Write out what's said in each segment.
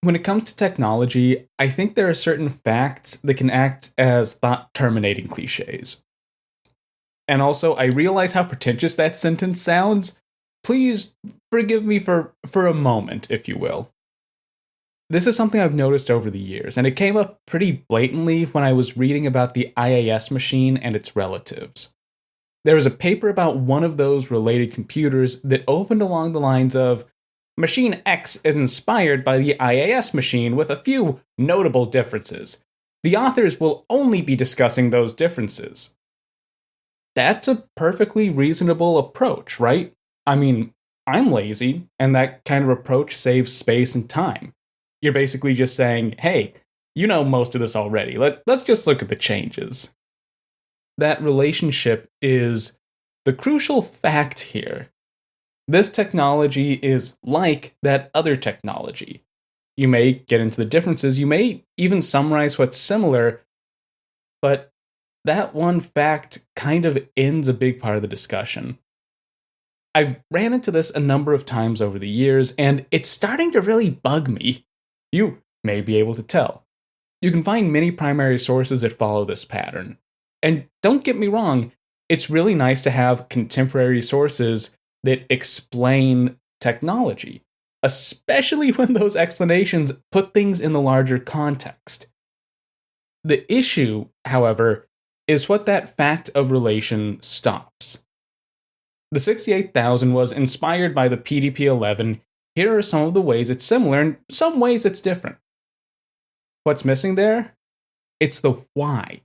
When it comes to technology, I think there are certain facts that can act as thought terminating cliches. And also, I realize how pretentious that sentence sounds. Please forgive me for a moment, if you will. This is something I've noticed over the years, and it came up pretty blatantly when I was reading about the IAS machine and its relatives. There was a paper about one of those related computers that opened along the lines of Machine X is inspired by the IAS machine with a few notable differences. The authors will only be discussing those differences. That's a perfectly reasonable approach, right? I mean, I'm lazy, and that kind of approach saves space and time. You're basically just saying, hey, you know most of this already. Let's just look at the changes. That relationship is the crucial fact here. This technology is like that other technology. You may get into the differences, you may even summarize what's similar, but that one fact kind of ends a big part of the discussion. I've ran into this a number of times over the years, and it's starting to really bug me. You may be able to tell. You can find many primary sources that follow this pattern. And don't get me wrong, it's really nice to have contemporary sources that explain technology, especially when those explanations put things in the larger context. The issue, however, is what that fact of relation stops. The 68,000 was inspired by the PDP-11. Here are some of the ways it's similar, and some ways it's different. What's missing there? It's the why.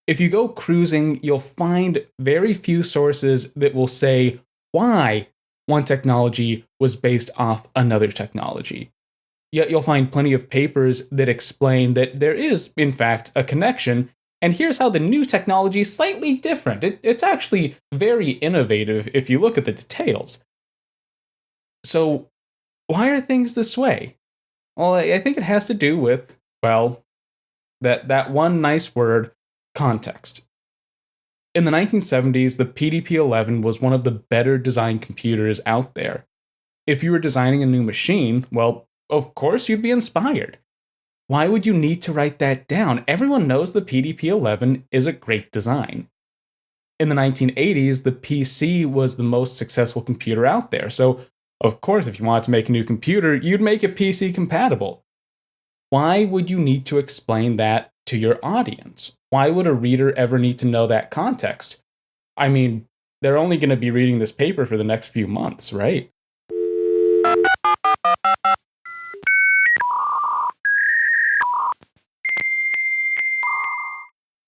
If you go cruising, you'll find very few sources that will say why one technology was based off another technology. Yet you'll find plenty of papers that explain that there is, in fact, a connection, and here's how the new technology is slightly different. It's actually very innovative if you look at the details. So, why are things this way? Well, I think it has to do with, well, that one nice word, context. In the 1970s, the PDP-11 was one of the better designed computers out there. If you were designing a new machine, well, of course you'd be inspired. Why would you need to write that down? Everyone knows the PDP-11 is a great design. In the 1980s, the PC was the most successful computer out there, so of course if you wanted to make a new computer, you'd make it PC compatible. Why would you need to explain that to your audience? Why would a reader ever need to know that context? I mean, they're only going to be reading this paper for the next few months, right?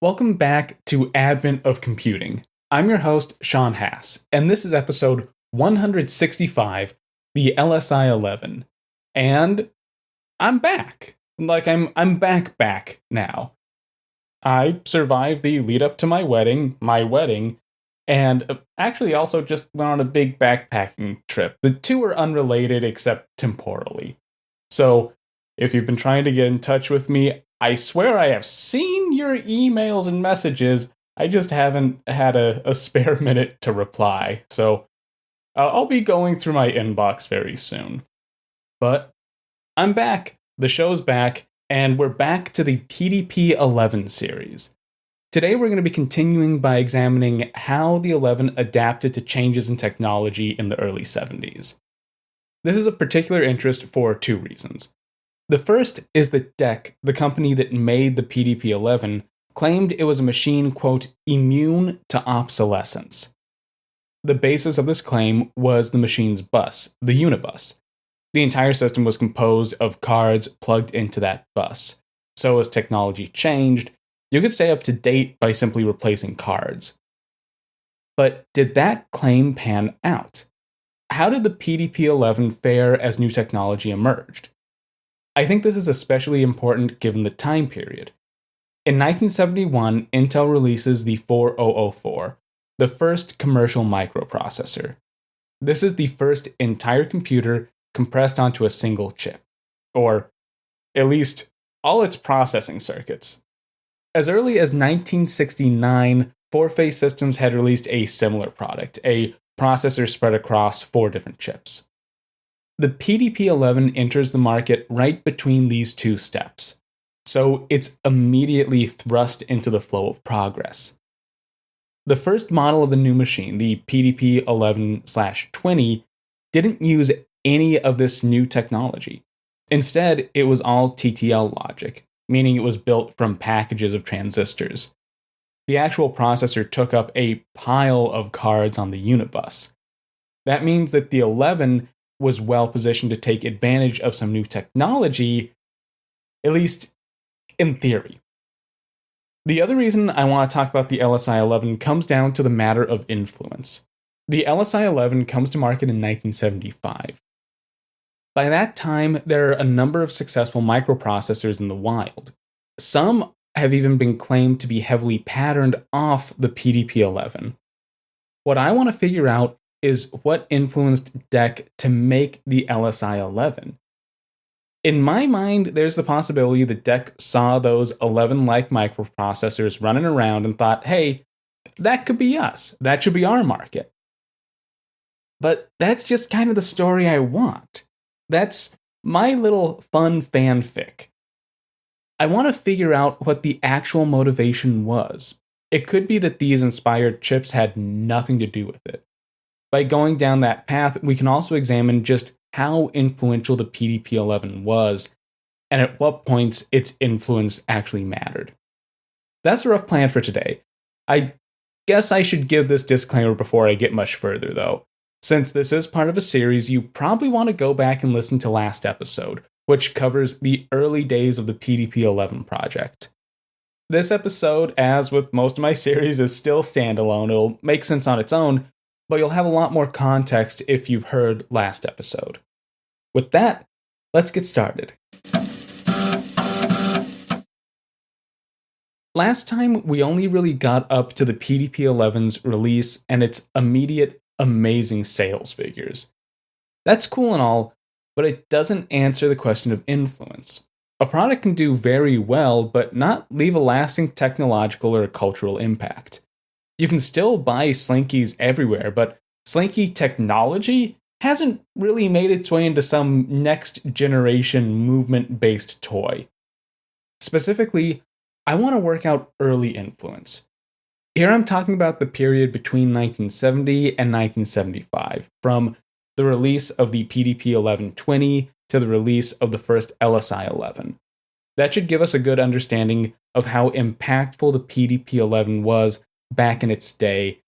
Welcome back to Advent of Computing. I'm your host, Sean Hass, and this is episode 165, the LSI-11. And I'm back. I'm back now. I survived the lead up to my wedding, and actually also just went on a big backpacking trip. The two are unrelated except temporally. So, if you've been trying to get in touch with me, I swear I have seen your emails and messages. I just haven't had a spare minute to reply. So, I'll be going through my inbox very soon. But I'm back. The show's back. And we're back to the PDP-11 series. Today we're going to be continuing by examining how the 11 adapted to changes in technology in the early 70s. This is of particular interest for two reasons. The first is that DEC, the company that made the PDP-11, claimed it was a machine, quote, immune to obsolescence. The basis of this claim was the machine's bus, the Unibus. The entire system was composed of cards plugged into that bus. So as technology changed, you could stay up to date by simply replacing cards. But did that claim pan out? How did the PDP-11 fare as new technology emerged? I think this is especially important given the time period. In 1971, Intel releases the 4004, the first commercial microprocessor. This is the first entire computer compressed onto a single chip, or at least all its processing circuits. As early as 1969, Four-Phase Systems had released a similar product, a processor spread across 4 different chips. The PDP-11 enters the market right between these two steps, so it's immediately thrust into the flow of progress. The first model of the new machine, the PDP-11/20, didn't use any of this new technology. Instead, it was all TTL logic, meaning it was built from packages of transistors. The actual processor took up a pile of cards on the unit bus. That means that the 11 was well positioned to take advantage of some new technology, at least in theory. The other reason I want to talk about the LSI-11 comes down to the matter of influence. The LSI-11 comes to market in 1975. By that time, there are a number of successful microprocessors in the wild. Some have even been claimed to be heavily patterned off the PDP-11. What I want to figure out is what influenced DEC to make the LSI-11. In my mind, there's the possibility that DEC saw those 11-like microprocessors running around and thought, hey, that could be us. That should be our market. But that's just kind of the story I want. That's my little fun fanfic. I want to figure out what the actual motivation was. It could be that these inspired chips had nothing to do with it. By going down that path, we can also examine just how influential the PDP-11 was, and at what points its influence actually mattered. That's a rough plan for today. I guess I should give this disclaimer before I get much further, though. Since this is part of a series, you probably want to go back and listen to last episode, which covers the early days of the PDP-11 project. This episode, as with most of my series, is still standalone. It'll make sense on its own, but you'll have a lot more context if you've heard last episode. With that, let's get started. Last time, we only really got up to the PDP-11's release and its immediate, amazing sales figures. That's cool and all, but it doesn't answer the question of influence. A product can do very well, but not leave a lasting technological or cultural impact. You can still buy Slinkies everywhere, but Slinky technology hasn't really made its way into some next-generation movement-based toy. Specifically, I want to work out early influence. Here I'm talking about the period between 1970 and 1975, from the release of the PDP-1120 to the release of the first LSI-11. That should give us a good understanding of how impactful the PDP-11 was back in its day,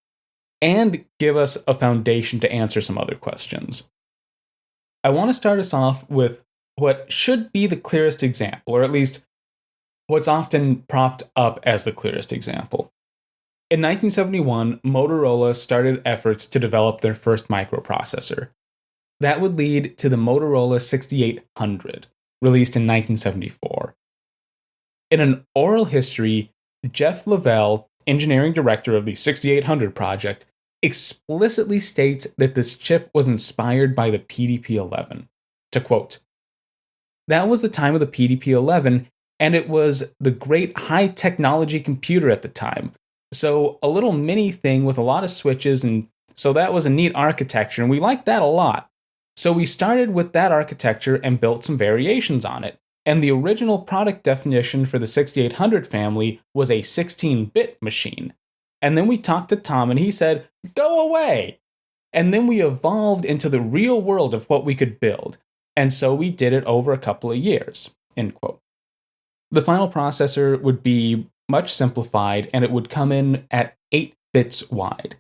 and give us a foundation to answer some other questions. I want to start us off with what should be the clearest example, or at least what's often propped up as the clearest example. In 1971, Motorola started efforts to develop their first microprocessor. That would lead to the Motorola 6800, released in 1974. In an oral history, Jeff Lavelle, engineering director of the 6800 project, explicitly states that this chip was inspired by the PDP-11. To quote, "That was the time of the PDP-11, and it was the great high-technology computer at the time. So a little mini thing with a lot of switches, and so that was a neat architecture, and we liked that a lot. So we started with that architecture and built some variations on it. And the original product definition for the 6800 family was a 16-bit machine. And then we talked to Tom and he said, 'Go away!' And then we evolved into the real world of what we could build. And so we did it over a couple of years." End quote. The final processor would be much simplified, and it would come in at 8 bits wide.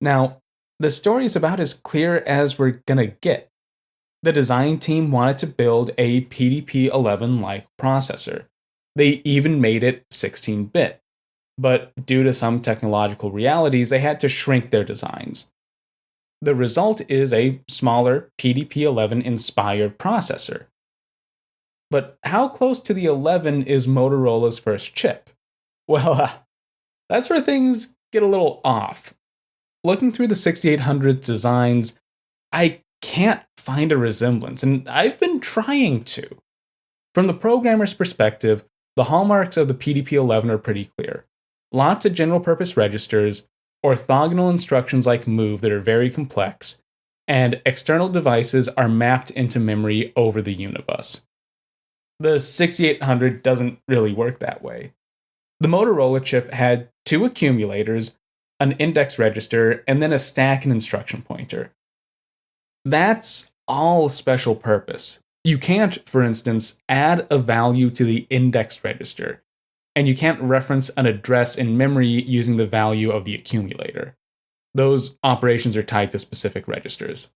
Now, the story is about as clear as we're gonna get. The design team wanted to build a PDP-11-like processor. They even made it 16-bit. But due to some technological realities, they had to shrink their designs. The result is a smaller PDP-11-inspired processor. But how close to the 11 is Motorola's first chip? Well, that's where things get a little off. Looking through the 6800's designs, I can't find a resemblance, and I've been trying to. From the programmer's perspective, the hallmarks of the PDP-11 are pretty clear. Lots of general-purpose registers, orthogonal instructions like move that are very complex, and external devices are mapped into memory over the unibus. The 6800 doesn't really work that way. The Motorola chip had two accumulators, an index register, and then a stack and instruction pointer. That's all special purpose. You can't, for instance, add a value to the index register, and you can't reference an address in memory using the value of the accumulator. Those operations are tied to specific registers.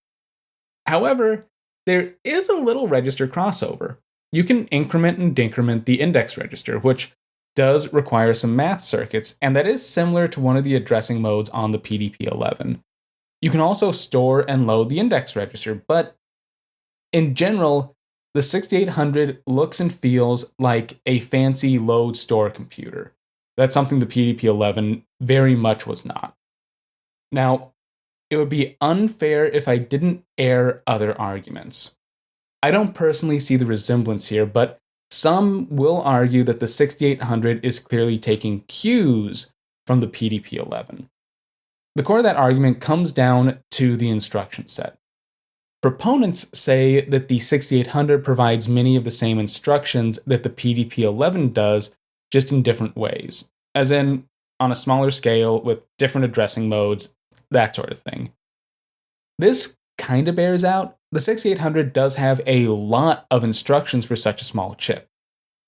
However, there is a little register crossover. You can increment and decrement the index register, which does require some math circuits, and that is similar to one of the addressing modes on the PDP-11. You can also store and load the index register, but in general, the 6800 looks and feels like a fancy load store computer. That's something the PDP-11 very much was not. Now, it would be unfair if I didn't air other arguments. I don't personally see the resemblance here, but some will argue that the 6800 is clearly taking cues from the PDP-11. The core of that argument comes down to the instruction set. Proponents say that the 6800 provides many of the same instructions that the PDP-11 does, just in different ways, as in on a smaller scale with different addressing modes, that sort of thing. This kind of bears out. The 6800 does have a lot of instructions for such a small chip.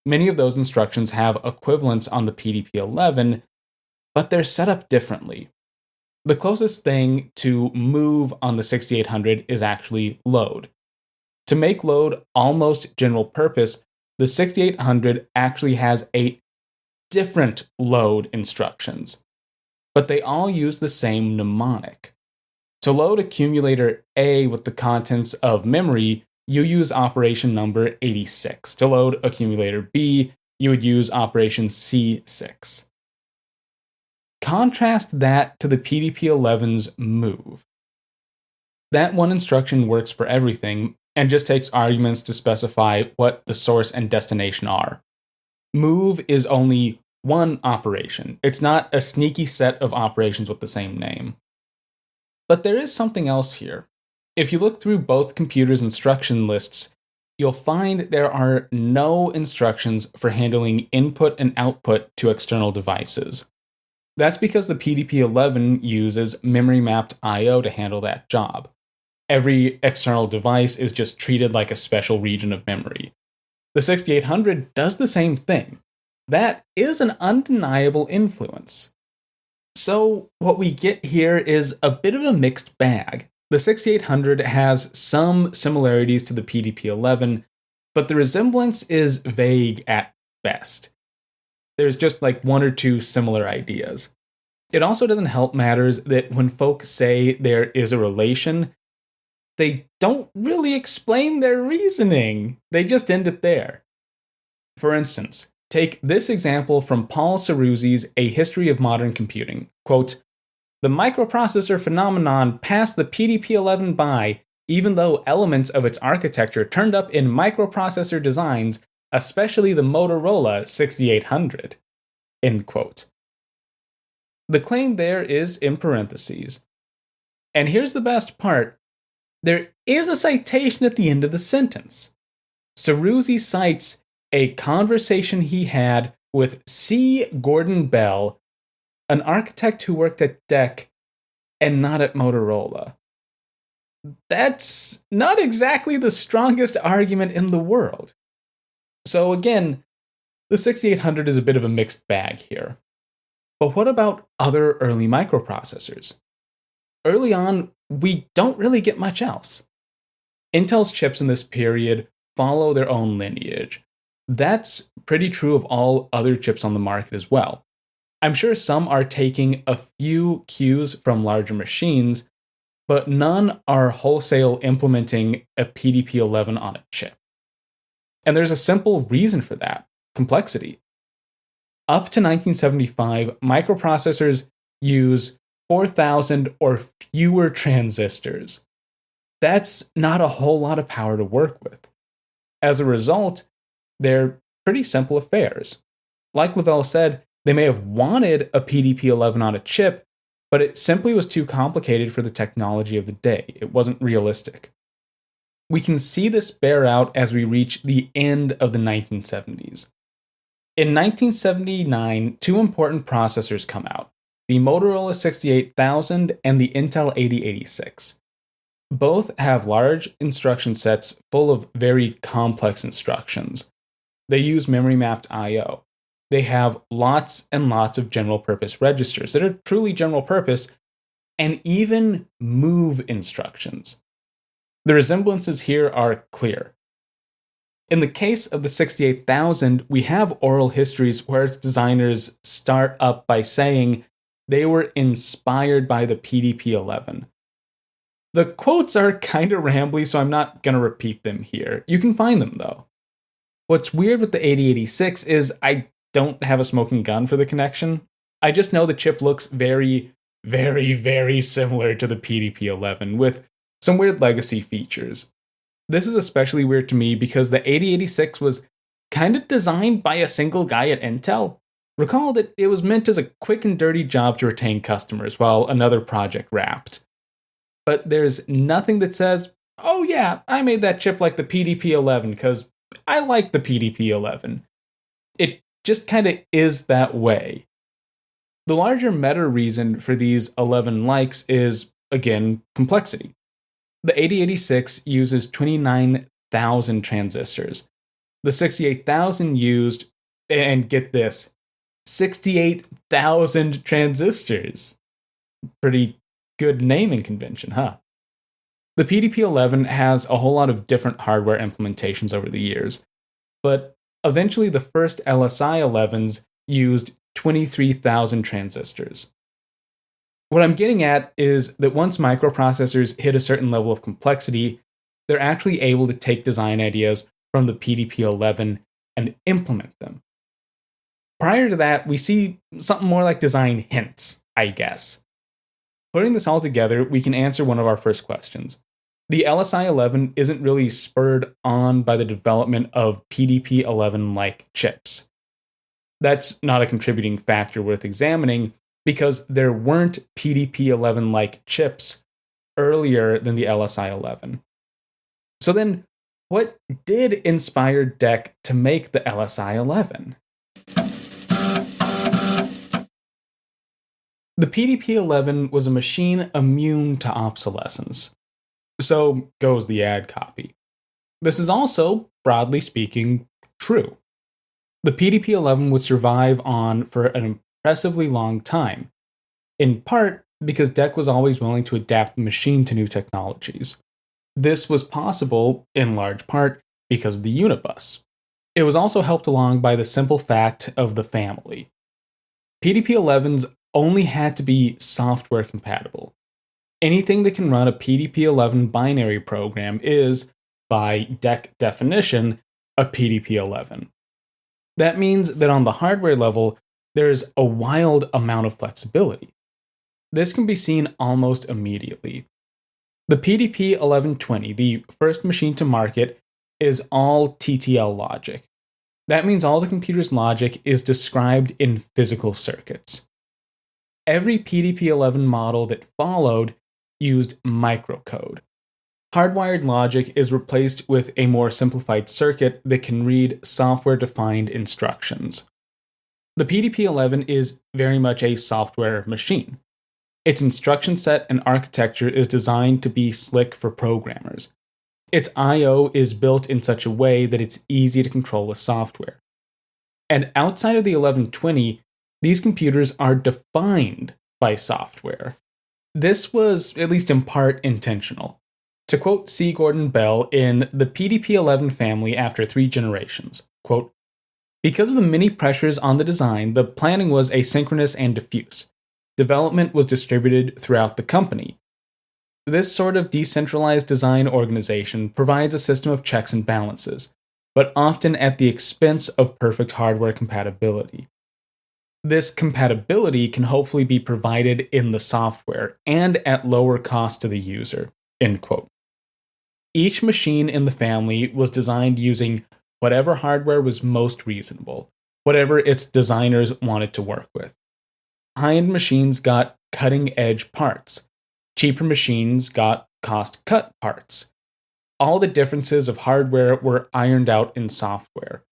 Many of those instructions have equivalents on the PDP-11, but they're set up differently. The closest thing to move on the 6800 is actually load. To make load almost general purpose, the 6800 actually has 8 different load instructions, but they all use the same mnemonic. To load accumulator A with the contents of memory, you use operation number 86. To load accumulator B, you would use operation C6. Contrast that to the PDP-11's move. That one instruction works for everything and just takes arguments to specify what the source and destination are. Move is only one operation. It's not a sneaky set of operations with the same name. But there is something else here. If you look through both computers' instruction lists, you'll find there are no instructions for handling input and output to external devices. That's because the PDP-11 uses memory-mapped I/O to handle that job. Every external device is just treated like a special region of memory. The 6800 does the same thing. That is an undeniable influence. So what we get here is a bit of a mixed bag. The 6800 has some similarities to the PDP-11, but the resemblance is vague at best. There's just like one or two similar ideas. It also doesn't help matters that when folks say there is a relation, they don't really explain their reasoning. They just end it there. For instance, take this example from Paul Ceruzzi's A History of Modern Computing. Quote, "The microprocessor phenomenon passed the PDP-11 by, even though elements of its architecture turned up in microprocessor designs, especially the Motorola 6800. End quote. The claim there is in parentheses. And here's the best part. There is a citation at the end of the sentence. Ceruzzi cites a conversation he had with C. Gordon Bell, an architect who worked at DEC and not at Motorola. That's not exactly the strongest argument in the world. So again, the 6800 is a bit of a mixed bag here. But what about other early microprocessors? Early on, we don't really get much else. Intel's chips in this period follow their own lineage. That's pretty true of all other chips on the market as well. I'm sure some are taking a few cues from larger machines, but none are wholesale implementing a PDP-11 on a chip. And there's a simple reason for that: complexity. Up to 1975, microprocessors use 4,000 or fewer transistors. That's not a whole lot of power to work with. As a result, they're pretty simple affairs. Like Lavelle said, they may have wanted a PDP-11 on a chip, but it simply was too complicated for the technology of the day. It wasn't realistic. We can see this bear out as we reach the end of the 1970s. In 1979, two important processors come out, the Motorola 68000 and the Intel 8086. Both have large instruction sets full of very complex instructions. They use memory mapped I/O. They have lots and lots of general purpose registers that are truly general purpose, and even move instructions. The resemblances here are clear. In the case of the 68000, we have oral histories where its designers start up by saying they were inspired by the PDP-11. The quotes are kind of rambly, so I'm not going to repeat them here. You can find them, though. What's weird with the 8086 is I don't have a smoking gun for the connection. I just know the chip looks very, very, very similar to the PDP-11 with some weird legacy features. This is especially weird to me because the 8086 was kind of designed by a single guy at Intel. Recall that it was meant as a quick and dirty job to retain customers while another project wrapped. But there's nothing that says, oh yeah, I made that chip like the PDP-11 because I like the PDP-11. It just kind of is that way. The larger meta reason for these 11 likes is, again, complexity. The 8086 uses 29,000 transistors. The 68000 used, and get this, 68,000 transistors. Pretty good naming convention, huh? The PDP-11 has a whole lot of different hardware implementations over the years, but eventually the first LSI-11s used 23,000 transistors. What I'm getting at is that once microprocessors hit a certain level of complexity, they're actually able to take design ideas from the PDP-11 and implement them. Prior to that, we see something more like design hints, I guess. Putting this all together, we can answer one of our first questions. The LSI-11 isn't really spurred on by the development of PDP-11-like chips. That's not a contributing factor worth examining, because there weren't PDP-11-like chips earlier than the LSI-11. So then, what did inspire DEC to make the LSI-11? The PDP-11 was a machine immune to obsolescence. So goes the ad copy. This is also, broadly speaking, true. The PDP-11 would survive on for an impressively long time, in part because DEC was always willing to adapt the machine to new technologies. This was possible, in large part, because of the Unibus. It was also helped along by the simple fact of the family. PDP-11s only had to be software compatible. Anything that can run a PDP-11 binary program is, by DEC definition, a PDP-11. That means that on the hardware level, there's a wild amount of flexibility. This can be seen almost immediately. The PDP-1120, the first machine to market, is all TTL logic. That means all the computer's logic is described in physical circuits. Every PDP-11 model that followed used microcode. Hardwired logic is replaced with a more simplified circuit that can read software-defined instructions. The PDP-11 is very much a software machine. Its instruction set and architecture is designed to be slick for programmers. Its I/O is built in such a way that it's easy to control with software. And outside of the 1120, these computers are defined by software. This was, at least in part, intentional. To quote C. Gordon Bell in the PDP-11 family after 3 generations, quote, "Because of the many pressures on the design, the planning was asynchronous and diffuse. Development was distributed throughout the company. This sort of decentralized design organization provides a system of checks and balances, but often at the expense of perfect hardware compatibility. This compatibility can hopefully be provided in the software and at lower cost to the user." End quote. Each machine in the family was designed using whatever hardware was most reasonable, whatever its designers wanted to work with. High-end machines got cutting-edge parts. Cheaper machines got cost-cut parts. All the differences of hardware were ironed out in software.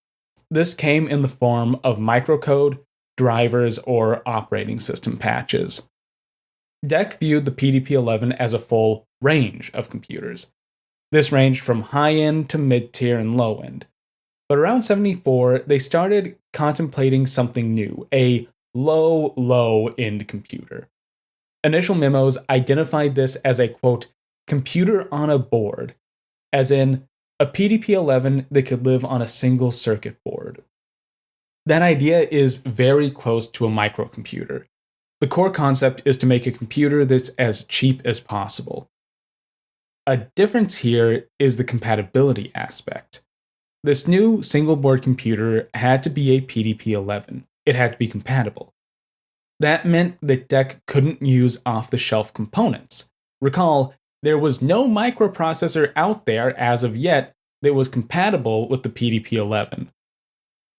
This came in the form of microcode, drivers, or operating system patches. DEC viewed the PDP-11 as a full range of computers. This ranged from high-end to mid-tier and low-end. But around 74, they started contemplating something new, a low-end computer. Initial memos identified this as a, quote, computer on a board, as in a PDP-11 that could live on a single circuit board. That idea is very close to a microcomputer. The core concept is to make a computer that's as cheap as possible. A difference here is the compatibility aspect. This new single-board computer had to be a PDP-11. It had to be compatible. That meant that DEC couldn't use off-the-shelf components. Recall, there was no microprocessor out there as of yet that was compatible with the PDP-11.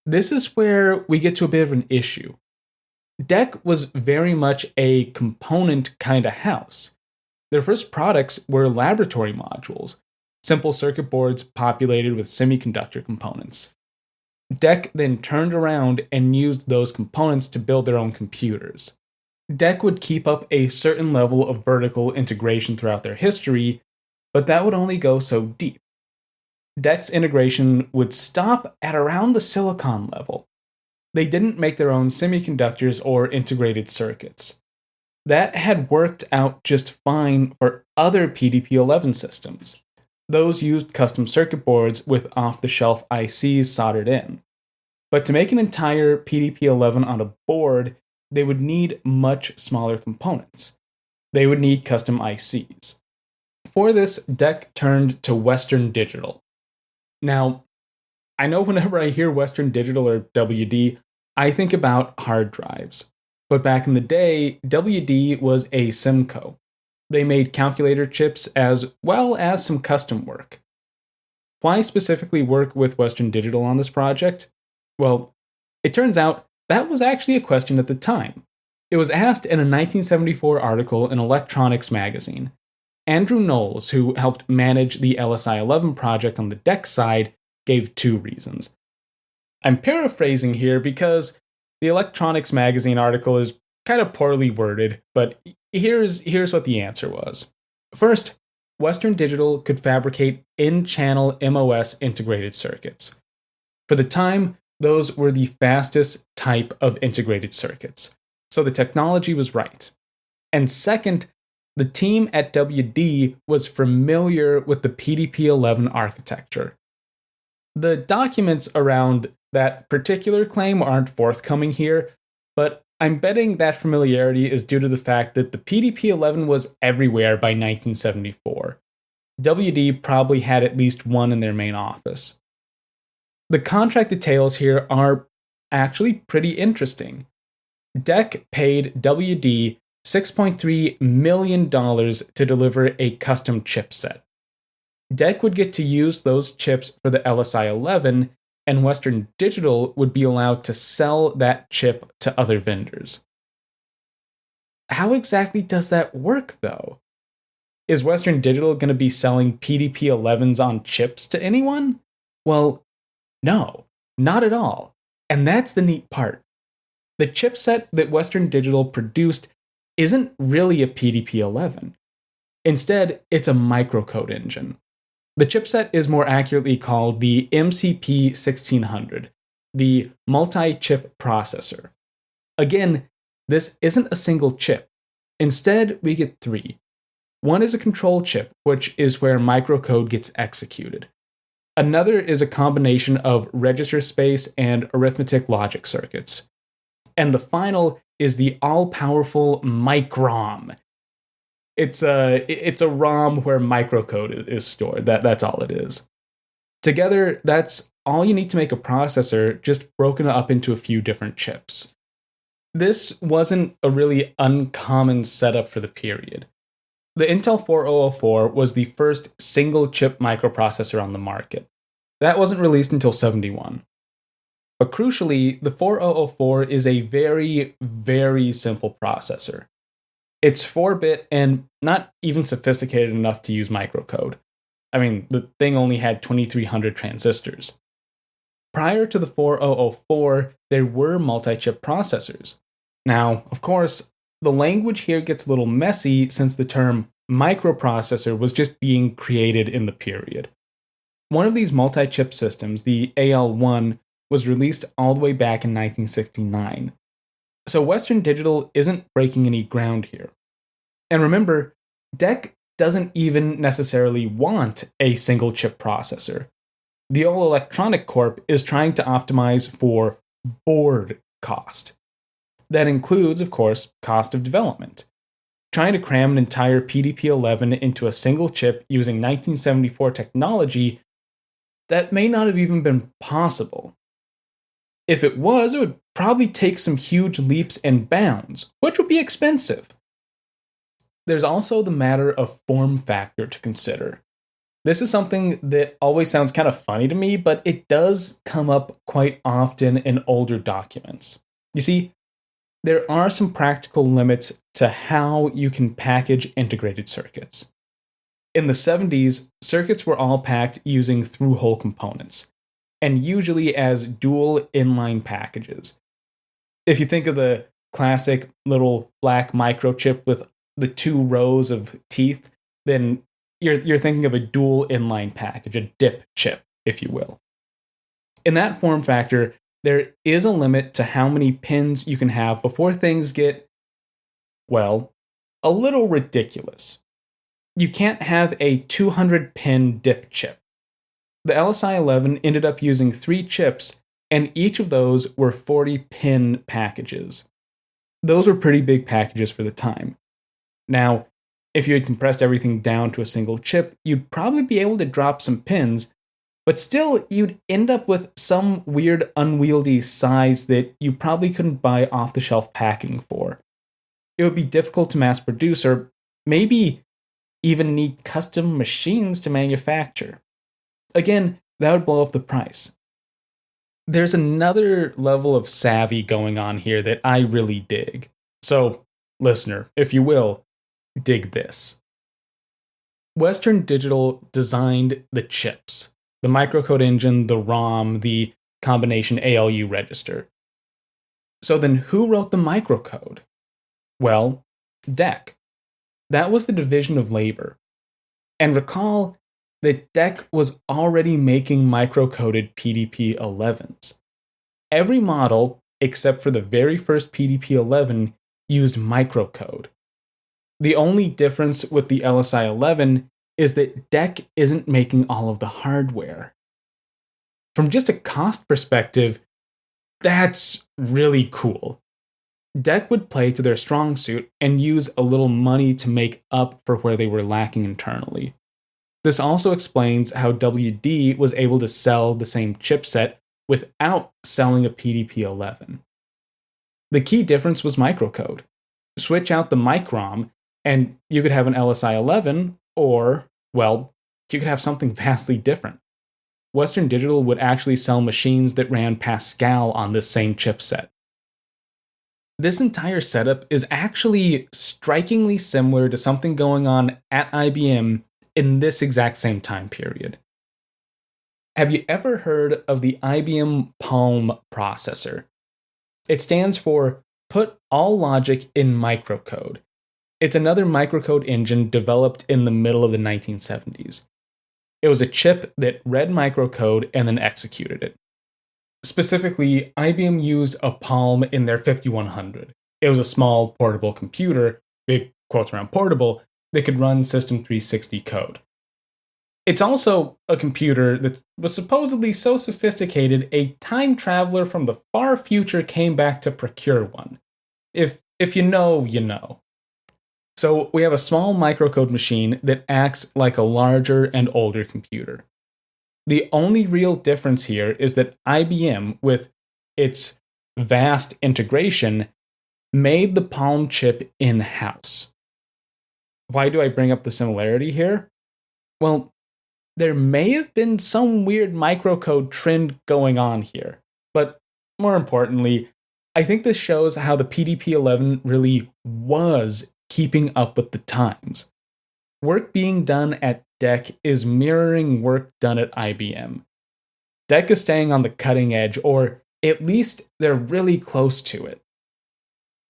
This is where we get to a bit of an issue. DEC was very much a component kind of house. Their first products were laboratory modules, simple circuit boards populated with semiconductor components. DEC then turned around and used those components to build their own computers. DEC would keep up a certain level of vertical integration throughout their history, but that would only go so deep. DEC's integration would stop at around the silicon level. They didn't make their own semiconductors or integrated circuits. That had worked out just fine for other PDP-11 systems. Those used custom circuit boards with off-the-shelf ICs soldered in. But to make an entire PDP-11 on a board, they would need much smaller components. They would need custom ICs. For this, DEC turned to Western Digital. Now, I know whenever I hear Western Digital or WD, I think about hard drives. But back in the day, WD was a Simco. They made calculator chips as well as some custom work. Why specifically work with Western Digital on this project? Well, it turns out that was actually a question at the time. It was asked in a 1974 article in Electronics magazine. Andrew Knowles, who helped manage the LSI-11 project on the DEC side, gave two reasons. I'm paraphrasing here because the Electronics magazine article is kind of poorly worded, but here's what the answer was. First, Western Digital could fabricate in-channel MOS integrated circuits. For the time, those were the fastest type of integrated circuits, so the technology was right. And second, the team at WD was familiar with the PDP-11 architecture. The documents around that particular claim aren't forthcoming here, but I'm betting that familiarity is due to the fact that the PDP-11 was everywhere by 1974. WD probably had at least one in their main office. The contract details here are actually pretty interesting. DEC paid WD $6.3 million to deliver a custom chipset. DEC would get to use those chips for the LSI-11, and Western Digital would be allowed to sell that chip to other vendors. How exactly does that work, though? Is Western Digital going to be selling PDP-11s on chips to anyone? Well, no, not at all. And that's the neat part. The chipset that Western Digital produced isn't really a PDP-11. Instead, it's a microcode engine. The chipset is more accurately called the MCP1600, the multi-chip processor. Again, this isn't a single chip. Instead, we get three. One is a control chip, which is where microcode gets executed. Another is a combination of register space and arithmetic logic circuits. And the final is the all-powerful microm. It's a ROM where microcode is stored. That's all it is. Together, that's all you need to make a processor, just broken up into a few different chips. This wasn't a really uncommon setup for the period. The Intel 4004 was the first single-chip microprocessor on the market. That wasn't released until 71. But crucially, the 4004 is a very, very simple processor. It's 4-bit and not even sophisticated enough to use microcode. I mean, the thing only had 2300 transistors. Prior to the 4004, there were multi-chip processors. Now, of course, the language here gets a little messy since the term microprocessor was just being created in the period. One of these multi-chip systems, the AL1, was released all the way back in 1969. So Western Digital isn't breaking any ground here. And remember, DEC doesn't even necessarily want a single chip processor. The All Electronic Corp is trying to optimize for board cost. That includes, of course, cost of development. Trying to cram an entire PDP-11 into a single chip using 1974 technology, that may not have even been possible. If it was, it would probably take some huge leaps and bounds, which would be expensive. There's also the matter of form factor to consider. This is something that always sounds kind of funny to me, but it does come up quite often in older documents. You see, there are some practical limits to how you can package integrated circuits. In the 70s, circuits were all packed using through-hole components, and usually as dual inline packages. If you think of the classic little black microchip with the 2 rows of teeth, then you're thinking of a dual inline package, a DIP chip, if you will. In that form factor, there is a limit to how many pins you can have before things get, well, a little ridiculous. You can't have a 200-pin DIP chip. The LSI-11 ended up using 3 chips, and each of those were 40-pin packages. Those were pretty big packages for the time. Now, if you had compressed everything down to a single chip, you'd probably be able to drop some pins, but still, you'd end up with some weird unwieldy size that you probably couldn't buy off-the-shelf packing for. It would be difficult to mass produce, or maybe even need custom machines to manufacture. Again, that would blow up the price. There's another level of savvy going on here that I really dig. So, listener, if you will, dig this. Western Digital designed the chips, the microcode engine, the ROM, the combination ALU register. So then who wrote the microcode? Well, DEC. That was the division of labor. And recall that DEC was already making microcoded PDP-11s. Every model, except for the very first PDP-11, used microcode. The only difference with the LSI-11 is that DEC isn't making all of the hardware. From just a cost perspective, that's really cool. DEC would play to their strong suit and use a little money to make up for where they were lacking internally. This also explains how WD was able to sell the same chipset without selling a PDP-11. The key difference was microcode. Switch out the microm, and you could have an LSI-11, or, well, you could have something vastly different. Western Digital would actually sell machines that ran Pascal on this same chipset. This entire setup is actually strikingly similar to something going on at IBM in this exact same time period. Have you ever heard of the IBM Palm processor? It stands for Put All Logic in Microcode. It's another microcode engine developed in the middle of the 1970s. It was a chip that read microcode and then executed it. Specifically, IBM used a Palm in their 5100. It was a small portable computer, big quotes around portable, that could run System 360 code. It's also a computer that was supposedly so sophisticated a time traveler from the far future came back to procure one. If you know, you know. So we have a small microcode machine that acts like a larger and older computer. The only real difference here is that IBM, with its vast integration, made the Palm chip in-house. Why do I bring up the similarity here? Well, there may have been some weird microcode trend going on here, but more importantly, I think this shows how the PDP-11 really was keeping up with the times. Work being done at DEC is mirroring work done at IBM. DEC is staying on the cutting edge, or at least they're really close to it.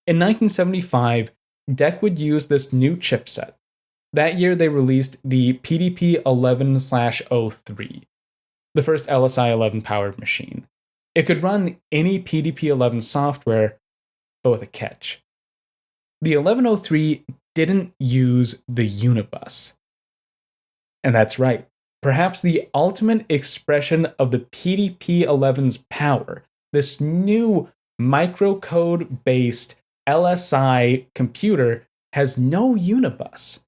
In 1975, DEC would use this new chipset. That year, they released the PDP-11/03, the first LSI-11 powered machine. It could run any PDP-11 software, but with a catch. The 1103 didn't use the Unibus. And that's right. Perhaps the ultimate expression of the PDP-11's power, this new microcode-based LSI computer, has no Unibus.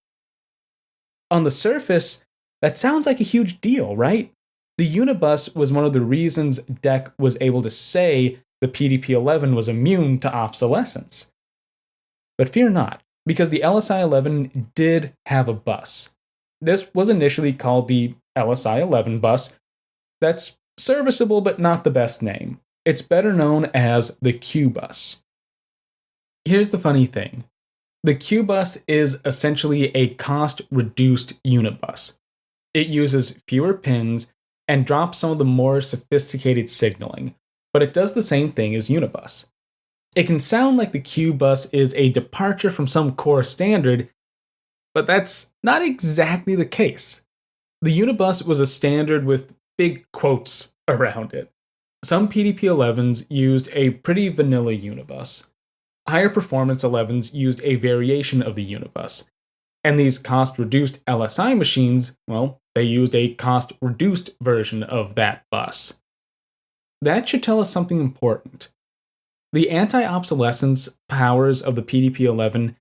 On the surface, that sounds like a huge deal, right? The Unibus was one of the reasons DEC was able to say the PDP-11 was immune to obsolescence. But fear not, because the LSI-11 did have a bus. This was initially called the LSI-11 bus. That's serviceable, but not the best name. It's better known as the Q-bus. Here's the funny thing. The Q-bus is essentially a cost-reduced Unibus. It uses fewer pins and drops some of the more sophisticated signaling, but it does the same thing as Unibus. It can sound like the Q-bus is a departure from some core standard, but that's not exactly the case. The Unibus was a standard with big quotes around it. Some PDP-11s used a pretty vanilla Unibus. Higher performance 11s used a variation of the Unibus. And these cost-reduced LSI machines, well, they used a cost-reduced version of that bus. That should tell us something important. The anti-obsolescence powers of the PDP-11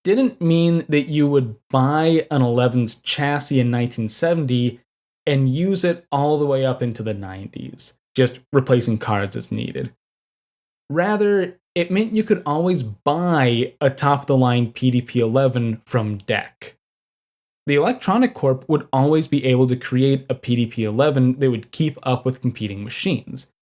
didn't mean that you would buy an 11's chassis in 1970 and use it all the way up into the 90s, just replacing cards as needed. Rather, it meant you could always buy a top-of-the-line PDP-11 from DEC. The Electronic Corp would always be able to create a PDP-11 that would keep up with competing machines.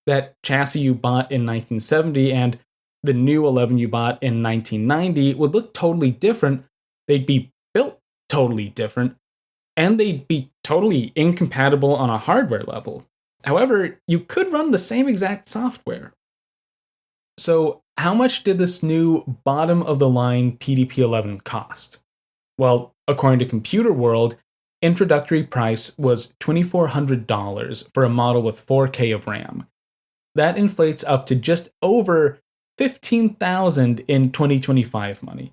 That chassis you bought in 1970 and the new 11 you bought in 1990 would look totally different, they'd be built totally different, and they'd be totally incompatible on a hardware level. However, you could run the same exact software. So, how much did this new bottom-of-the-line PDP-11 cost? Well, according to Computer World, introductory price was $2,400 for a model with 4K of RAM. That inflates up to just over $15,000 in 2025 money.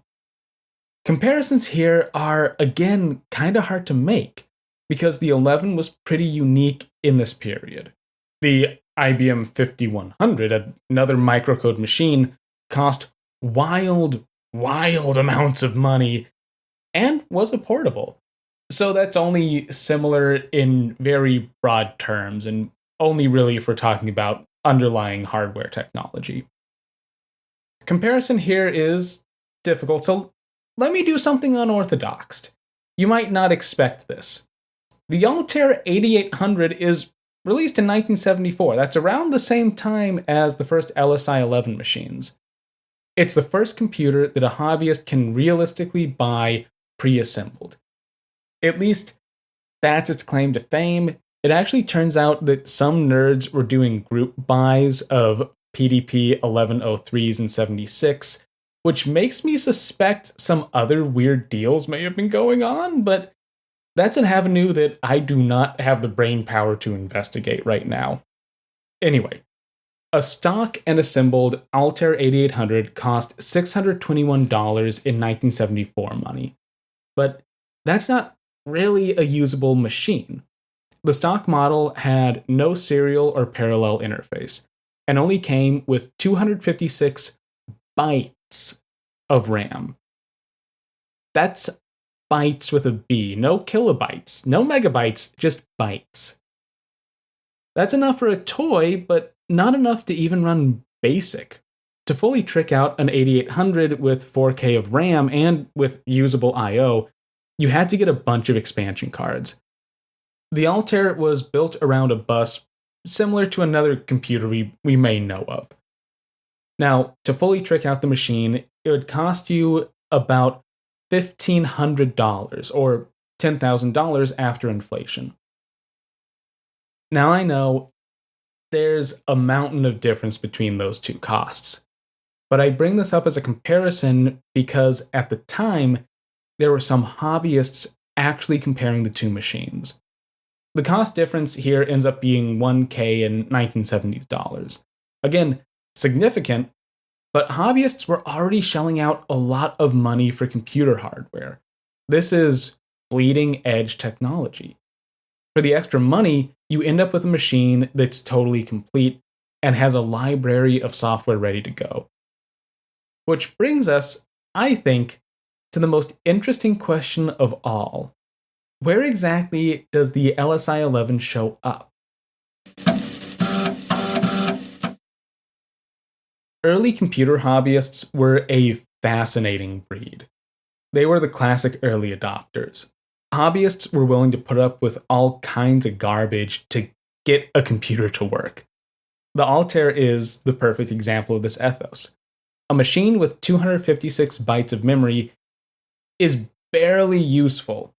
Comparisons here are, again, kind of hard to make, because the 11 was pretty unique in this period. The IBM 5100, another microcode machine, cost wild amounts of money and was a portable. So that's only similar in very broad terms, and only really if we're talking about underlying hardware technology. Comparison here is difficult, so let me do something unorthodox. You might not expect this. The Altair 8800 is released in 1974. That's around the same time as the first LSI-11 machines. It's the first computer that a hobbyist can realistically buy pre-assembled. At least, that's its claim to fame. It actually turns out that some nerds were doing group buys of PDP 1103s in 76, which makes me suspect some other weird deals may have been going on, but that's an avenue that I do not have the brain power to investigate right now. Anyway, a stock and assembled Altair 8800 cost $621 in 1974 money. But that's not really a usable machine. The stock model had no serial or parallel interface, and only came with 256 bytes of RAM. That's bytes with a B, no kilobytes, no megabytes, just bytes. That's enough for a toy, but not enough to even run BASIC. To fully trick out an 8800 with 4K of RAM and with usable I/O, you had to get a bunch of expansion cards. The Altair was built around a bus similar to another computer we may know of. Now, to fully trick out the machine, it would cost you about $1,500 or $10,000 after inflation. Now I know there's a mountain of difference between those two costs, but I bring this up as a comparison because at the time, there were some hobbyists actually comparing the two machines. The cost difference here ends up being $1,000 in 1970s dollars. Again, significant, but hobbyists were already shelling out a lot of money for computer hardware. This is bleeding edge technology. For the extra money, you end up with a machine that's totally complete and has a library of software ready to go. Which brings us, I think, to the most interesting question of all. Where exactly does the LSI-11 show up? Early computer hobbyists were a fascinating breed. They were the classic early adopters. Hobbyists were willing to put up with all kinds of garbage to get a computer to work. The Altair is the perfect example of this ethos. A machine with 256 bytes of memory is barely useful,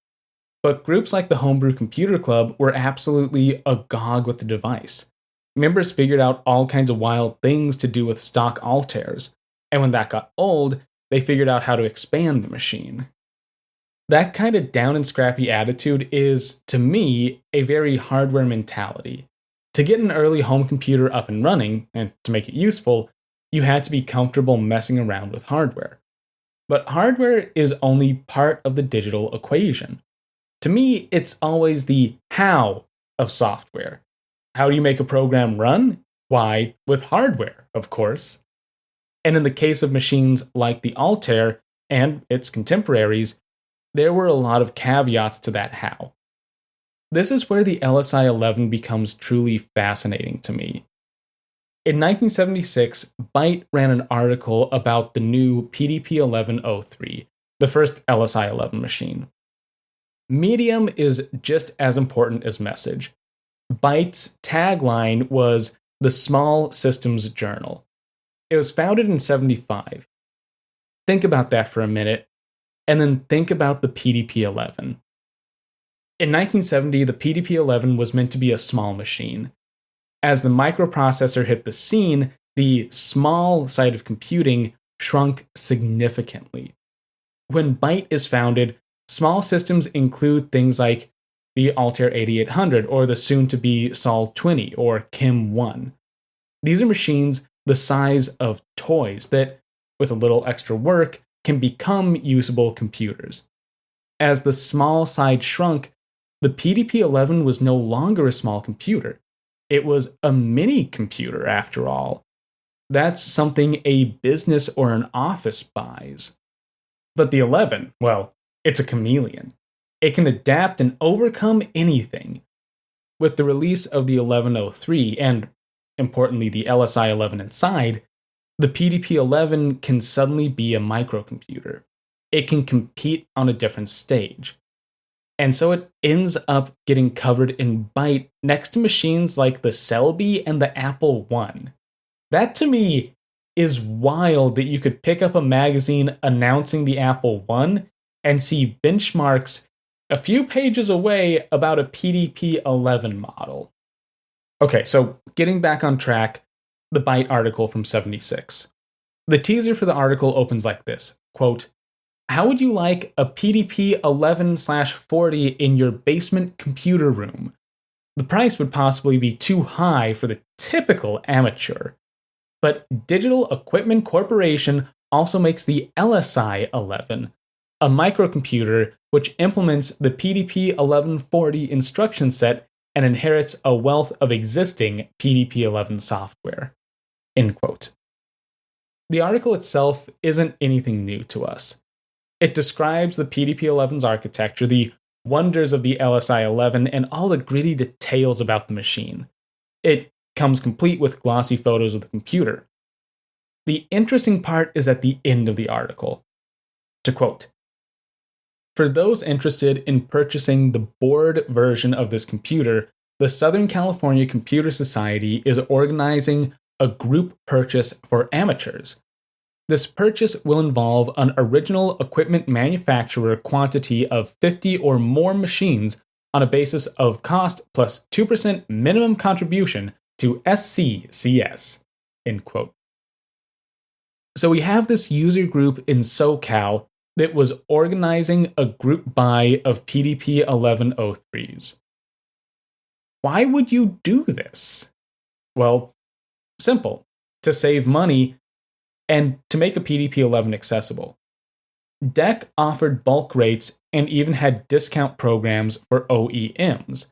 but groups like the Homebrew Computer Club were absolutely agog with the device. Members figured out all kinds of wild things to do with stock Altairs, and when that got old, they figured out how to expand the machine. That kind of down and scrappy attitude is, to me, a very hardware mentality. To get an early home computer up and running, and to make it useful, you had to be comfortable messing around with hardware. But hardware is only part of the digital equation. To me, it's always the how of software. How do you make a program run? Why, with hardware, of course. And in the case of machines like the Altair and its contemporaries, there were a lot of caveats to that how. This is where the LSI-11 becomes truly fascinating to me. In 1976, Byte ran an article about the new PDP-1103, the first LSI-11 machine. Medium is just as important as message. Byte's tagline was the Small Systems Journal. It was founded in 1975. Think about that for a minute, and then think about the PDP-11. In 1970, the PDP-11 was meant to be a small machine. As the microprocessor hit the scene, the small side of computing shrunk significantly. When Byte is founded, small systems include things like the Altair 8800 or the soon-to-be Sol 20 or Kim 1. These are machines the size of toys that, with a little extra work, can become usable computers. As the small side shrunk, the PDP-11 was no longer a small computer. It was a mini computer, after all. That's something a business or an office buys. But the 11, well, it's a chameleon. It can adapt and overcome anything. With the release of the 1103 and, importantly, the LSI-11 inside, the PDP-11 can suddenly be a microcomputer. It can compete on a different stage. And so it ends up getting covered in Byte next to machines like the Selby and the Apple I. That to me is wild that you could pick up a magazine announcing the Apple I and see benchmarks a few pages away about a PDP-11 model. Okay, so getting back on track, the Byte article from 76. The teaser for the article opens like this, quote, "How would you like a PDP-11/40 in your basement computer room? The price would possibly be too high for the typical amateur. But Digital Equipment Corporation also makes the LSI-11, a microcomputer which implements the PDP-1140 instruction set and inherits a wealth of existing PDP-11 software." End quote. The article itself isn't anything new to us. It describes the PDP-11's architecture, the wonders of the LSI-11, and all the gritty details about the machine. It comes complete with glossy photos of the computer. The interesting part is at the end of the article. To quote, "For those interested in purchasing the board version of this computer, the Southern California Computer Society is organizing a group purchase for amateurs. This purchase will involve an original equipment manufacturer quantity of 50 or more machines on a basis of cost plus 2% minimum contribution to SCCS. End quote. So we have this user group in SoCal that was organizing a group buy of PDP 1103s. Why would you do this? Well, simple. To save money and to make a PDP 11 accessible. DEC offered bulk rates and even had discount programs for OEMs,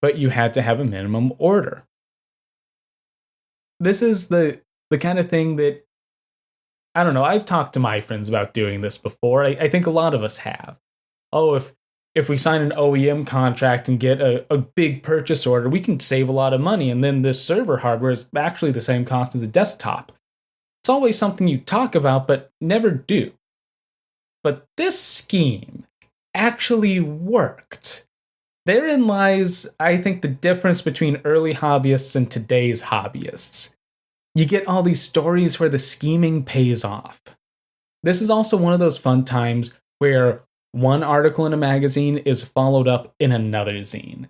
but you had to have a minimum order. This is the kind of thing that, I don't know, I've talked to my friends about doing this before. I think a lot of us have. Oh, if we sign an OEM contract and get a big purchase order, we can save a lot of money, and then this server hardware is actually the same cost as a desktop. It's always something you talk about, but never do. But this scheme actually worked. Therein lies, I think, the difference between early hobbyists and today's hobbyists. You get all these stories where the scheming pays off. This is also one of those fun times where one article in a magazine is followed up in another zine.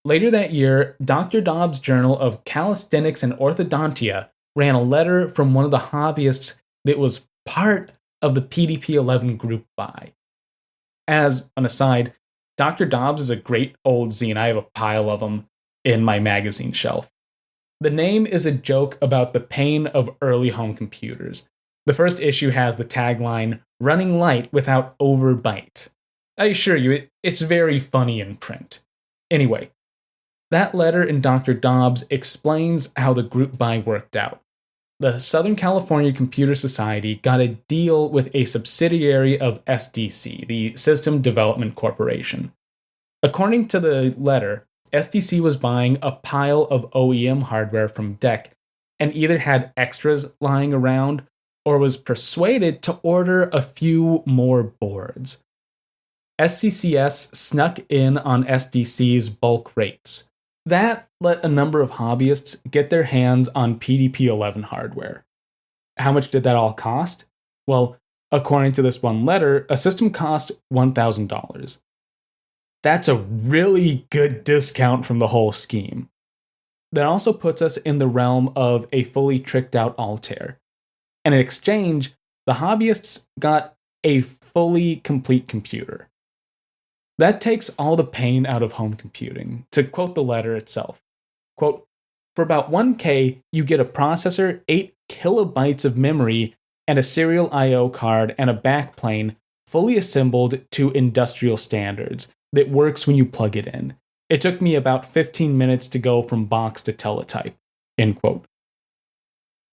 Later that year, Dr. Dobbs' Journal of Calisthenics and Orthodontia ran a letter from one of the hobbyists that was part of the PDP 11 group buy. As an aside, Dr. Dobbs is a great old zine. I have a pile of them in my magazine shelf. The name is a joke about the pain of early home computers. The first issue has the tagline, "Running light without overbite." I assure you, it's very funny in print. Anyway, that letter in Dr. Dobbs explains how the group buy worked out. The Southern California Computer Society got a deal with a subsidiary of SDC, the System Development Corporation. According to the letter, SDC was buying a pile of OEM hardware from DEC and either had extras lying around or was persuaded to order a few more boards. SCCS snuck in on SDC's bulk rates. That let a number of hobbyists get their hands on PDP 11 hardware. How much did that all cost? Well, according to this one letter, a system cost $1,000. That's a really good discount from the whole scheme. That also puts us in the realm of a fully tricked out Altair. And in exchange, the hobbyists got a fully complete computer. That takes all the pain out of home computing. To quote the letter itself, quote, "For about $1K, you get a processor, 8 kilobytes of memory, and a serial I/O card and a backplane fully assembled to industrial standards that works when you plug it in. It took me about 15 minutes to go from box to teletype." End quote.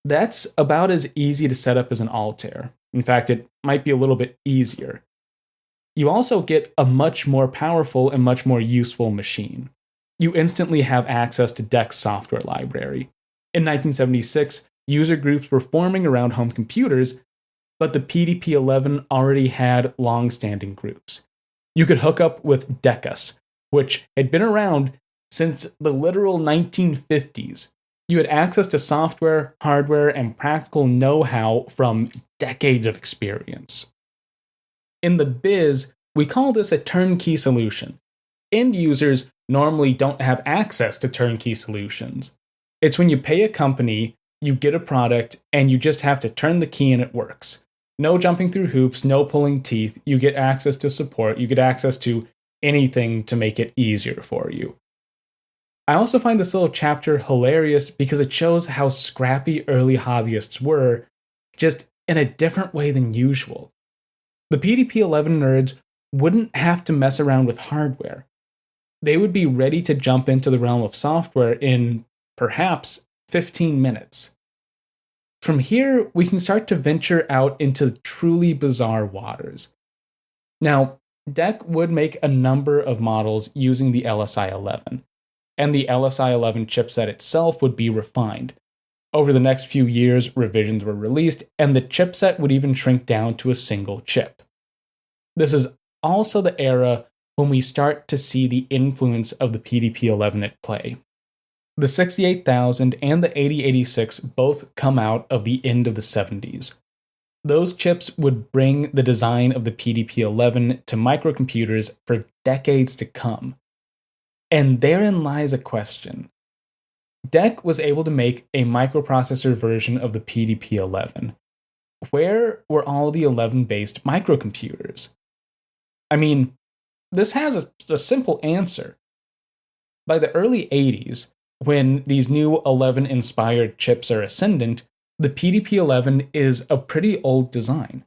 That's about as easy to set up as an Altair. In fact, it might be a little bit easier. You also get a much more powerful and much more useful machine. You instantly have access to DEC's software library. In 1976, user groups were forming around home computers, but the PDP 11 already had long-standing groups. You could hook up with DECUS, which had been around since the literal 1950s. You had access to software, hardware, and practical know-how from decades of experience. In the biz, we call this a turnkey solution. End users normally don't have access to turnkey solutions. It's when you pay a company, you get a product, and you just have to turn the key and it works. No jumping through hoops, no pulling teeth. You get access to support, you get access to anything to make it easier for you. I also find this little chapter hilarious because it shows how scrappy early hobbyists were, just in a different way than usual. The PDP 11 nerds wouldn't have to mess around with hardware. They would be ready to jump into the realm of software in, perhaps, 15 minutes. From here, we can start to venture out into truly bizarre waters. Now, DEC would make a number of models using the LSI-11, and the LSI-11 chipset itself would be refined. Over the next few years, revisions were released, and the chipset would even shrink down to a single chip. This is also the era when we start to see the influence of the PDP 11 at play. The 68000 and the 8086 both come out of the end of the 70s. Those chips would bring the design of the PDP-11 to microcomputers for decades to come. And therein lies a question. DEC was able to make a microprocessor version of the PDP-11. Where were all the 11-based microcomputers? I mean, this has a simple answer. By the early 80s, when these new 11-inspired chips are ascendant, the PDP-11 is a pretty old design.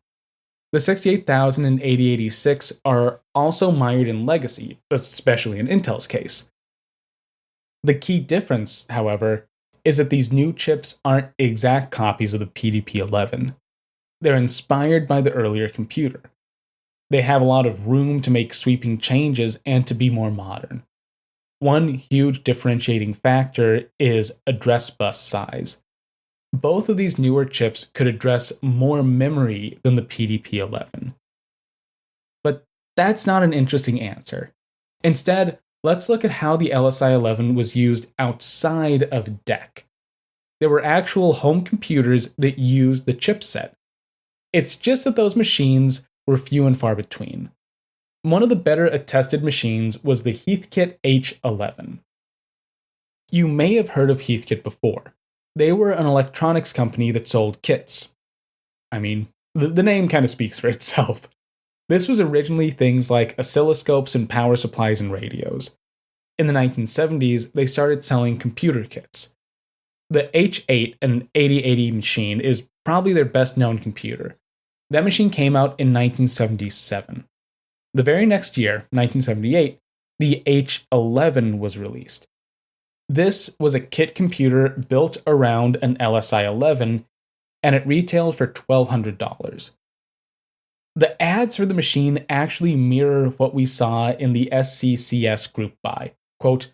The 68000 and 8086 are also mired in legacy, especially in Intel's case. The key difference, however, is that these new chips aren't exact copies of the PDP-11. They're inspired by the earlier computer. They have a lot of room to make sweeping changes and to be more modern. One huge differentiating factor is address bus size. Both of these newer chips could address more memory than the PDP-11. But that's not an interesting answer. Instead, let's look at how the LSI-11 was used outside of DEC. There were actual home computers that used the chipset. It's just that those machines were few and far between. One of the better attested machines was the Heathkit H11. You may have heard of Heathkit before. They were an electronics company that sold kits. I mean, the name kind of speaks for itself. This was originally things like oscilloscopes and power supplies and radios. In the 1970s, they started selling computer kits. The H8 and 8080 machine is probably their best known computer. That machine came out in 1977. The very next year, 1978, the H11 was released. This was a kit computer built around an LSI-11, and it retailed for $1,200. The ads for the machine actually mirror what we saw in the SCCS group buy. Quote,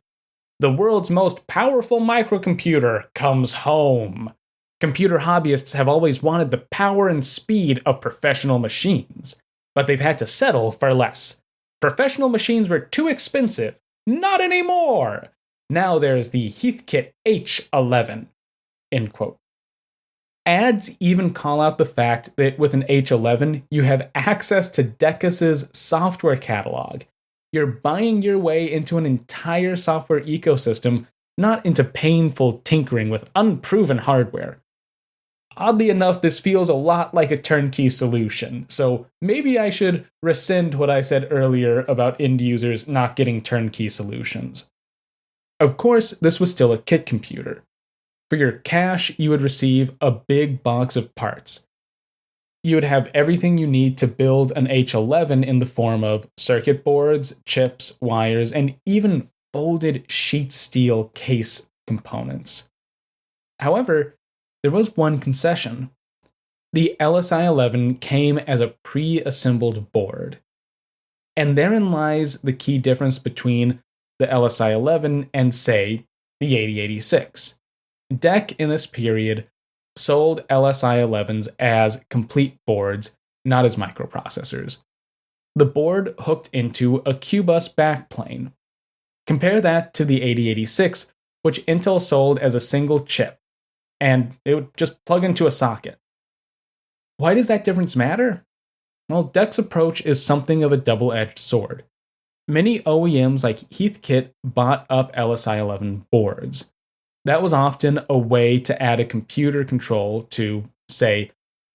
"The world's most powerful microcomputer comes home. Computer hobbyists have always wanted the power and speed of professional machines, but they've had to settle for less. Professional machines were too expensive. Not anymore. Now there's the Heathkit H11." End quote. Ads even call out the fact that with an H11, you have access to DECA's software catalog. You're buying your way into an entire software ecosystem, not into painful tinkering with unproven hardware. Oddly enough, this feels a lot like a turnkey solution, so maybe I should rescind what I said earlier about end users not getting turnkey solutions. Of course, this was still a kit computer. For your cash, you would receive a big box of parts. You would have everything you need to build an H11 in the form of circuit boards, chips, wires, and even folded sheet steel case components. However, there was one concession. The LSI-11 came as a pre-assembled board. And therein lies the key difference between the LSI-11 and, say, the 8086. DEC in this period sold LSI-11s as complete boards, not as microprocessors. The board hooked into a Q-bus backplane. Compare that to the 8086, which Intel sold as a single chip, and it would just plug into a socket. Why does that difference matter? Well, DEC's approach is something of a double-edged sword. Many OEMs like Heathkit bought up LSI-11 boards. That was often a way to add a computer control to, say,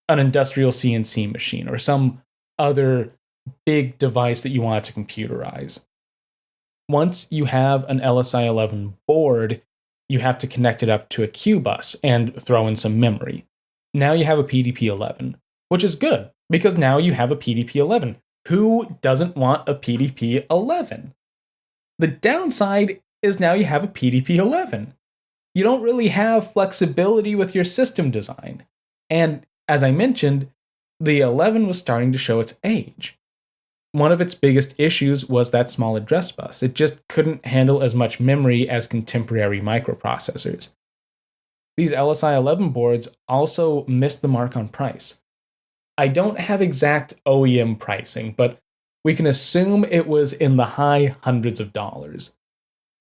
an industrial CNC machine or some other big device that you wanted to computerize. Once you have an LSI-11 board, you have to connect it up to a Q-bus and throw in some memory. Now you have a PDP-11, which is good, because now you have a PDP-11. Who doesn't want a PDP-11? The downside is now you have a PDP-11. You don't really have flexibility with your system design. And as I mentioned, the 11 was starting to show its age. One of its biggest issues was that small address bus. It just couldn't handle as much memory as contemporary microprocessors. These LSI-11 boards also missed the mark on price. I don't have exact OEM pricing, but we can assume it was in the high hundreds of dollars.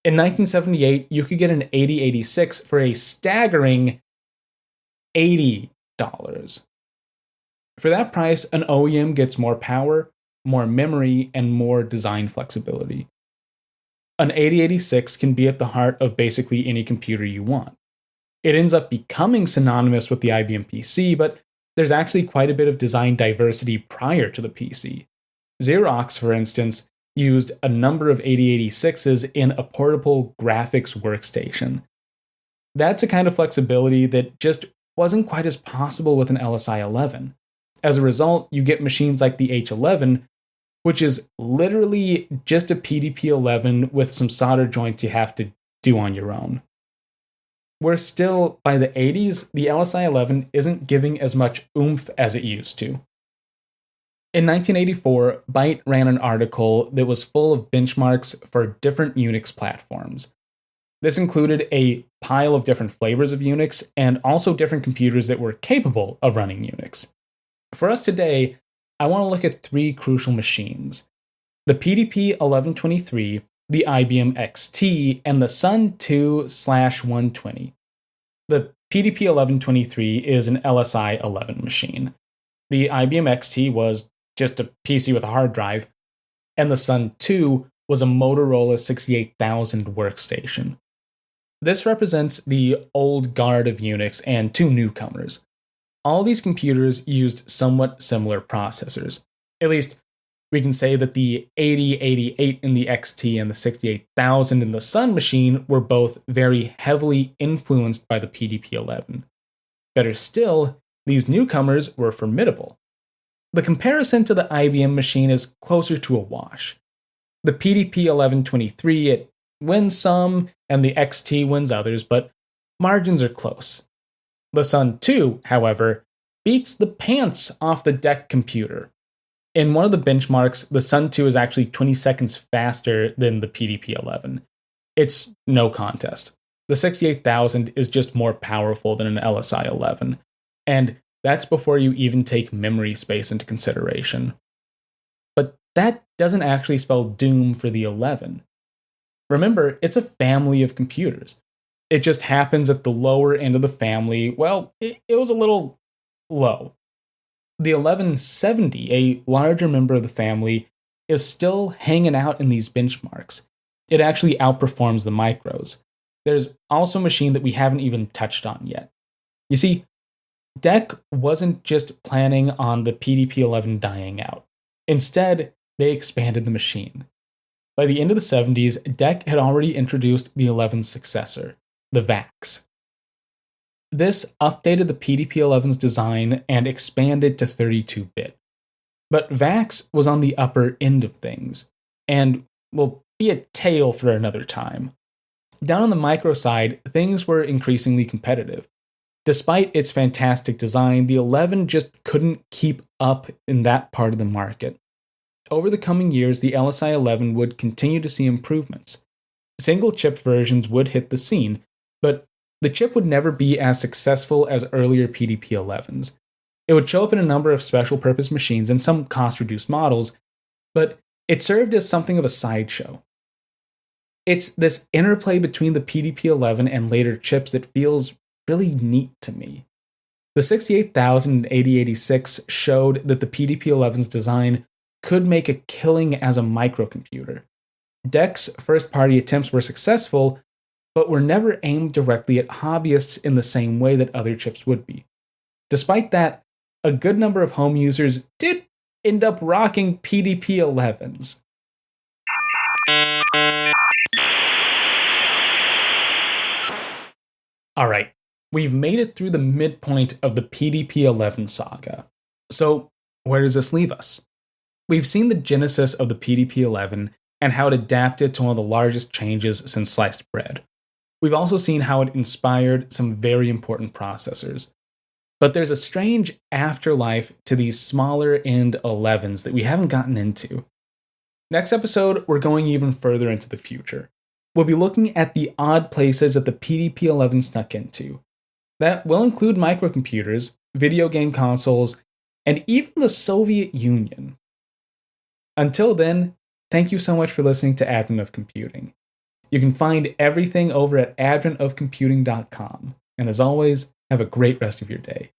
In 1978, you could get an 8086 for a staggering $80. For that price, an OEM gets more power, more memory, and more design flexibility. An 8086 can be at the heart of basically any computer you want. It ends up becoming synonymous with the IBM PC, but there's actually quite a bit of design diversity prior to the PC. Xerox, for instance, used a number of 8086s in a portable graphics workstation. That's a kind of flexibility that just wasn't quite as possible with an LSI-11. As a result, you get machines like the H11, which is literally just a PDP-11 with some solder joints you have to do on your own. Where still, by the 80s, the LSI-11 isn't giving as much oomph as it used to. In 1984, Byte ran an article that was full of benchmarks for different Unix platforms. This included a pile of different flavors of Unix and also different computers that were capable of running Unix. For us today, I want to look at three crucial machines: the PDP-1123, the IBM XT, and the Sun 2/120. The PDP-1123 is an LSI-11 machine. The IBM XT was just a PC with a hard drive, and the Sun 2 was a Motorola 68000 workstation. This represents the old guard of Unix and two newcomers. All these computers used somewhat similar processors. At least, we can say that the 8088 in the XT and the 68000 in the Sun machine were both very heavily influenced by the PDP-11. Better still, these newcomers were formidable. The comparison to the IBM machine is closer to a wash. The PDP-1123, it wins some, and the XT wins others, but margins are close. The Sun 2, however, beats the pants off the DEC computer. In one of the benchmarks, the Sun 2 is actually 20 seconds faster than the PDP-11. It's no contest. The 68000 is just more powerful than an LSI-11, and that's before you even take memory space into consideration. But that doesn't actually spell doom for the 11. Remember, it's a family of computers. It just happens at the lower end of the family, well, it was a little low. The 1170, a larger member of the family, is still hanging out in these benchmarks. It actually outperforms the micros. There's also a machine that we haven't even touched on yet. You see, DEC wasn't just planning on the PDP-11 dying out. Instead, they expanded the machine. By the end of the 70s, DEC had already introduced the 11's successor, the VAX. This updated the PDP-11's design and expanded to 32-bit. But VAX was on the upper end of things, and will be a tale for another time. Down on the micro side, things were increasingly competitive. Despite its fantastic design, the 11 just couldn't keep up in that part of the market. Over the coming years, the LSI-11 would continue to see improvements. Single-chip versions would hit the scene, but the chip would never be as successful as earlier PDP-11s. It would show up in a number of special-purpose machines and some cost-reduced models, but it served as something of a sideshow. It's this interplay between the PDP-11 and later chips that feels really neat to me. The 68000 and 8086 showed that the PDP-11's design could make a killing as a microcomputer. DEC's first-party attempts were successful, but were never aimed directly at hobbyists in the same way that other chips would be. Despite that, a good number of home users did end up rocking PDP-11s. Alright, we've made it through the midpoint of the PDP-11 saga. So, where does this leave us? We've seen the genesis of the PDP-11 and how it adapted to one of the largest changes since sliced bread. We've also seen how it inspired some very important processors. But there's a strange afterlife to these smaller end 11s that we haven't gotten into. Next episode, we're going even further into the future. We'll be looking at the odd places that the PDP-11 snuck into. That will include microcomputers, video game consoles, and even the Soviet Union. Until then, thank you so much for listening to Advent of Computing. You can find everything over at adventofcomputing.com. And as always, have a great rest of your day.